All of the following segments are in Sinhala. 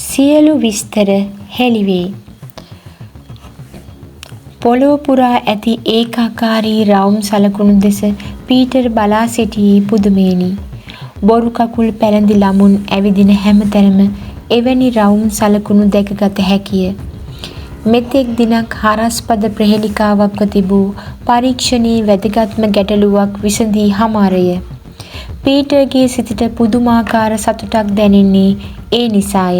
සියලු විස්තර හෙළිවේ. පොළොව පුරා ඇති ඒකාකාරී රවුම් සලකුණු දෙස පීටර් බලා සිටියේ පුදුමයෙනි. බොරු කකුල් පැලඳි ළමුන් ඇවිදින හැමතැනම එවැනි රවුම් සලකුණු දැකගත හැකිය. මෙතෙක් දිනක් හරස්පද ප්‍රහෙලිකාවක්ව තිබූ පරීක්ෂණයේ වැදගත්ම ගැටලුවක් විසඳී හමාරය. පීටර්ගේ සිතට පුදුමාකාර සතුටක් දැනෙන්නේ ඒ නිසාය.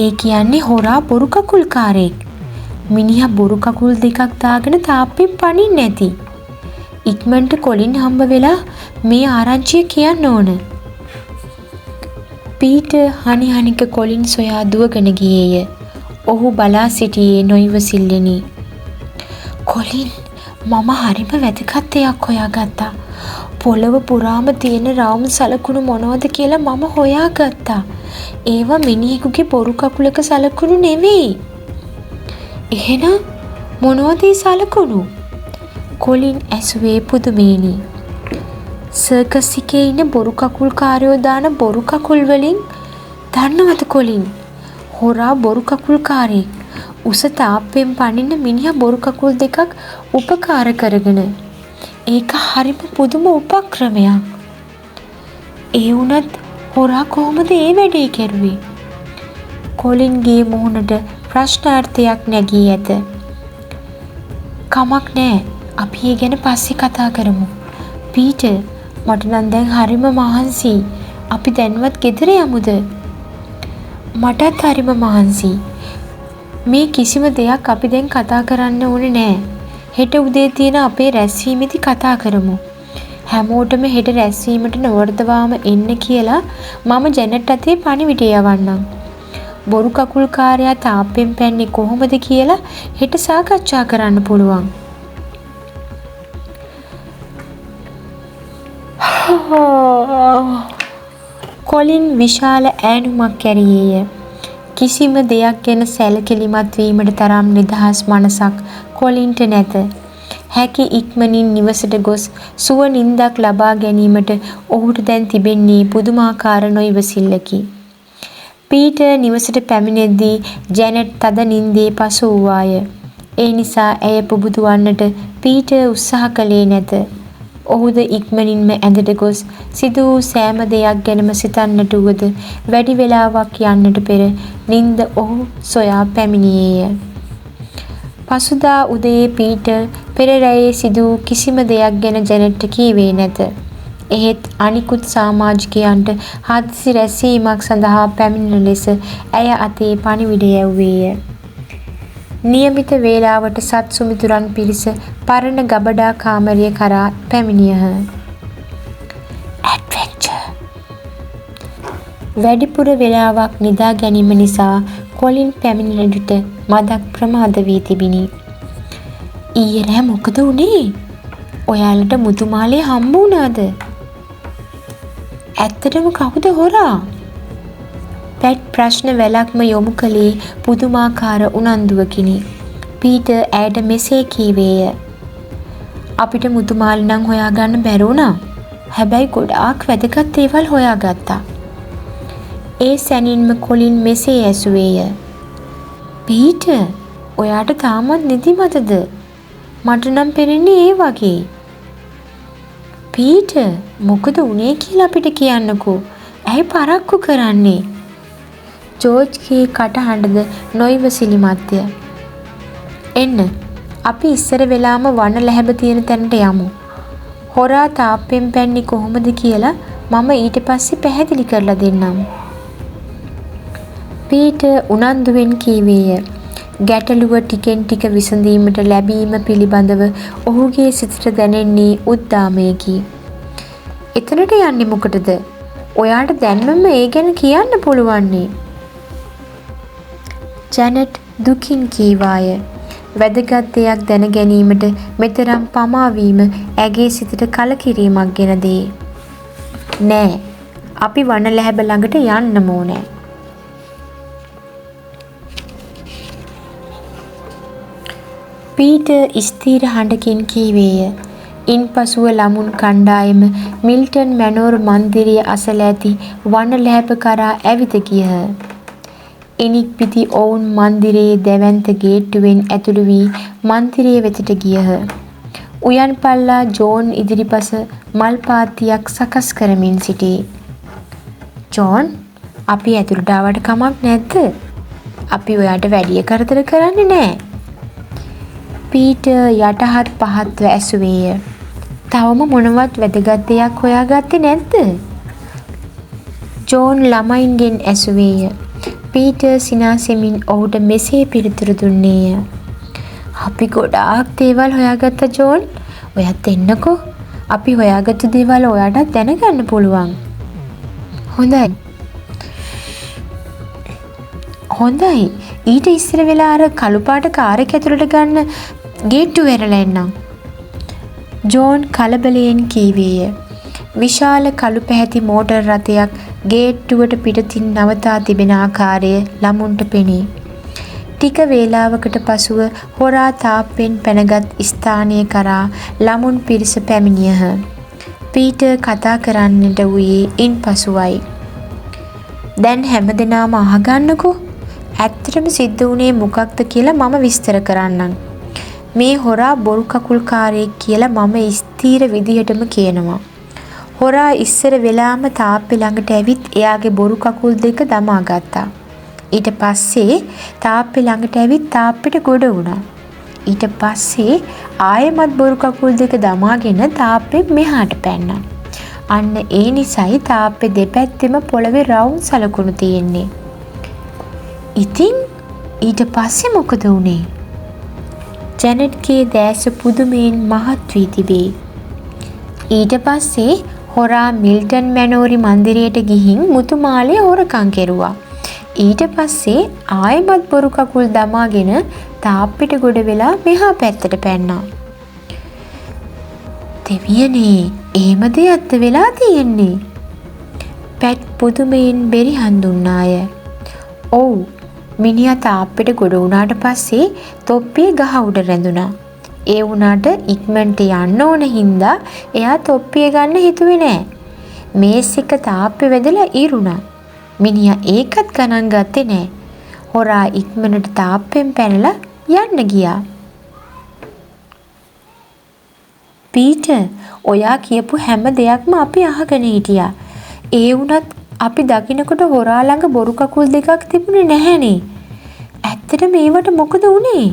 ඒ කියන්නේ හොරා බොරු කකුල්කාරයෙක්. මිනිහා බොරු කකුල් දෙකක් දාගෙන තාප්පෙන් පනින්න ඇති. ඉක්මනට කොලින් හම්බ වෙලා මේ ආරංචිය කියන්න ඕන. පීටර් හනිහනික කොලින් සොයා දුවගෙන ගියේය. ඔහු බලා සිටියේ නොයිවසිල්ලෙනි. කොලින්, මම හරිම වැදගත් දෙයක් හොයාගත්තා. පොළව පුරාම තියෙන රවුම් සලකුණු මොනවද කියලා මම හොයාගත්තා. ඒවා මිනිහෙකුගේ බොරු කකුලක සලකුණු නෙවෙයි. එහෙනම් මොනවද ඒ සලකුණු? කොලින් ඇසුවේ පුදුමේනි. සර්කස් එකේ ඉන්න බොරු කකුල්කාරයෝ දාන බොරු කකුල් වලින් දන්නවද කොලින්? හොරා බොරු කකුල්කාරයෙක්. උස තාප්පෙන් පනින්න මිනිහා බොරු කකුල් දෙකක් උපකාර කරගෙන. ඒක හරිම පුදුම උපක්‍රමයක්. ඒ වුණත් හොරා කොහොමද ඒ වැඩේ කරුවේ? කොලින්ගේ මුහුණට ප්‍රශ්නාර්ථයක් නැගී ඇත. කමක් නෑ, අපි ඒ ගැන පස්සේ කතා කරමු. පීටර්, මට නම් දැන් හරිම මහන්සියි. අපි දැන්වත් ගෙදර යමුද? මටත් හරිම මහන්සියි. මේ කිසිම දෙයක් අපි දැන් කතා කරන්න ඕනේ නෑ. හෙට උදේ තියෙන අපේ රැස්වීමේදී කතා කරමු. හැමෝටම හෙට රැස්වීමට නොවර්ධවාම එන්න කියලා මම ජැනට් අතේ පණිවිඩය යවන්නම්. බොරු කකුල්කාරයා තාප්පෙන් පැන්නේ කොහොමද කියලා හෙට සාකච්ඡා කරන්න පුළුවන්. කොලින් විශාල ඈනුමක් කැරියේය. කිසිම දෙයක් ගැන සැලකිලිමත් වීමට තරම් නිදහස් මනසක් කොලින්ට නැත. හැකි ඉක්මනින් නිවසට ගොස් සුව නින්දක් ලබා ගැනීමට ඔහුට දැන් තිබෙන්නේ පුදුමාකාර නොයිවසිල්ලකි. පීටර් නිවසට පැමිණෙද්දී ජැනට් තද නින්දේ පසු වූවාය. ඒ නිසා ඇය පුබුදුවන්නට පීටර් උත්සාහ කළේ නැත. ඔහුද ඉක්මනින්ම ඇඳට ගොස් සිදු වූ සෑම දෙයක් ගැනම සිතන්නට වුවද වැඩි වේලාවක් යන්නට පෙර නින්ද ඔහු සොයා පැමිණියේය. පසුදා උදයේ පීටර් පෙර රැයේ සිදු වූ කිසිම දෙයක් ගැන ජැනට්ට කීවේ නැත. එහෙත් අනිකුත් සමාජිකයන්ට හදිසි රැස්වීමක් සඳහා පැමිණෙන ලෙස ඇය අතේ පණිවිඩය යැව්වේය. නියමිත වේලාවට සත් සුමිතුරන් පිරිස පරණ ගබඩා කාමරය කරා පැමිණියහ. ඇඩ්වෙන්චර්. වැඩිපුර වේලාවක් නිදා ගැනීම නිසා කොලින් පැමිණෙන විට මදක් ප්‍රමාද වී තිබිනි. ඊයේ රෑ මොකද වුනේ? ඔයාලට මුතුමාලේ හම්බ වුණාද? ඇත්තටම කවුද හොරා? පැට් ප්‍රශ්න වැලක්ම යොමු කළේ පුදුමාකාර උනන්දුවකිනි. පීටර් ඇයට මෙසේ කීවේය. අපිට මුතුමාලි නම් හොයාගන්න බැරි වුණා. හැබැයි ගොඩාක් වැදගත් දේවල් හොයාගත්තා. ඒ සැනින්ම කොලින් මෙසේ ඇසුවේය. පීටර්, ඔයාට තාමත් නිදිමතද? මට නම් පෙනෙන්නේ ඒ වගේ. පීටර්, මොකද වුනේ කියලා අපිට කියන්නකෝ. ඇයි පරක්කු කරන්නේ? ජෝර්ජ්ගේ කටහඬද නොයිවසිලිමත්ය. එන්න, අපි ඉස්සර වෙලාම වන ලැබ තියෙන තැනට යමු. හොරා තාප්පෙන් පැන්නේ කොහොමද කියලා මම ඊට පස්සේ පැහැදිලි කරලා දෙන්නම්. පීටර් උනන්දුවෙන් කීවේය. ගැටලුව ටිකෙන් ටික විසඳීමට ලැබීම පිළිබඳව ඔහුගේ සිතට දැනෙන්නේ උද්දාමයකි. එතනට යන්නේ මොකටද? ඔයාට දැන්මම ඒ ගැන කියන්න පුළුවන්නේ. ජැනට් දුකින් කීවාය. වැදගත් දෙයක් දැන ගැනීමට මෙතරම් පමාවීම ඇගේ සිතට කලකිරීමක් ගෙන දේ. නෑ, අපි වන ලැබ ළඟට යන්නම ඕනෑ. පීටර් ස්ථීර හඬකින් කීවේය. ඉන්පසුව ළමුන් කණ්ඩායම මිල්ටන් මැනෝර් මන්දිරය අසල ඇති වන ලැහැප කරා ඇවිද ගියහ. ඉනික්පිති ඔවුන් මන්දිරයේ දැවැන්ත ගේට්ටුවෙන් ඇතුළු වී මන්දිරය වෙතට ගියහ. උයන් පල්ලා ජෝන් ඉදිරිපස මල් පාත්තියක් සකස් කරමින් සිටී. ජෝන්, අපි ඇතුළට ආවට කමක් නැද්ද? අපි ඔයාට වැඩිය කරදර කරන්නේ නෑ. පීටර් යටහත් පහත්ව ඇසුවේය. තවම මොනවත් වැදගත් දෙයක් හොයාගත්තේ නැද්ද? ජෝන් ළමයින්ගෙන් ඇසුවේය. පීටර් සිනාසෙමින් ඔහුට මෙසේ පිළිතුරු දුන්නේය. අපි ගොඩාක් දේවල් හොයාගත්තා ජෝන්. ඔයත් එන්නකෝ. අපි හොයාගත්තු දේවල් ඔයාටත් දැනගන්න පුළුවන්. හොඳයි. ඊට ඉස්සර වෙලා අර කළු පාට කාර් එක ඇතුළට ගන්න ගේට්ටුව ඇරලා එන්නම්. ජෝන් කලබලයෙන් කීවේය. විශාල කළු පැහැති මෝටර් රථයක් ගේට්ටුවට පිටතින් නවතා තිබෙන ආකාරය ළමුන්ට පෙනේ. ටික වේලාවකට පසුව හොරා තාප්පෙන් පැනගත් ස්ථානය කරා ළමුන් පිරිස පැමිණියහ. පීටර් කතා කරන්නට වූයේ ඉන්පසුවයි. දැන් හැමදෙනාම අහගන්නකෝ. ඇත්තටම සිද්ධ වුණේ මොකක්ද කියලා මම විස්තර කරන්නම්. මේ හොරා බොරු කකුල්කාරයෙක් කියලා මම ස්ථීර විදිහටම කියනවා. හොරා ඉස්සර වෙලාම තාප්පේ ළඟට ඇවිත් එයාගේ බොරු කකුල් දෙක දමා ගත්තා. ඊට පස්සේ තාප්පේ ළඟට ඇවිත් තාප්පෙට ගොඩ වුණා. ඊට පස්සේ ආයෙමත් බොරු කකුල් දෙක දමාගෙන තාප්පේ මෙහාට පැන්නා. අන්න ඒ නිසයි තාප්පේ දෙපැත්තෙම පොළවේ රවුම් සලකුණු තියෙන්නේ. ඉතින් ඊට පස්සේ මොකද වුනේ? ජැනට්ගේ දැස පුදුමයෙන් මහත් වී තිබේ. ඊට පස්සේ හොරා මිල්ටන් මැනෝරි මන්දිරයට ගිහින් මුතුමාලේ හොරකම් කෙරුවා. ඊට පස්සේ ආයෙමත් බොරු කකුල් දමාගෙන තාප්පෙට ගොඩ වෙලා මෙහා පැත්තට පැන්නා. දෙවියනේ, එහෙම දෙයක්ද වෙලා තියෙන්නේ? පැට් පුදුමයෙන් බෙරිහන් දුන්නාය. ඔව්, මිනිහා තාප්පෙට ගොඩ වුණාට පස්සේ තොප්පිය ගහ උඩ රැඳුණා. ඒ වුණාට ඉක්මනට යන්න ඕන හින්දා එයා තොප්පිය ගන්න හිතුවේ නෑ. මේස් එක තාප්පේ වැදලා ඉරුණා. මිනිහා ඒකත් ගණන් ගත්තේ නෑ. හොරා ඉක්මනට තාප්පෙන් පැනලා යන්න ගියා. පීටර්, ඔයා කියපු හැම දෙයක්ම අපි අහගෙන හිටියා. ඒ වුණත් අපි දකින්නකොට හොරා ළඟ බොරු කකුල් දෙකක් තිබුණේ නැහැනේ. ඇත්තටම ඒවට මොකද වුනේ?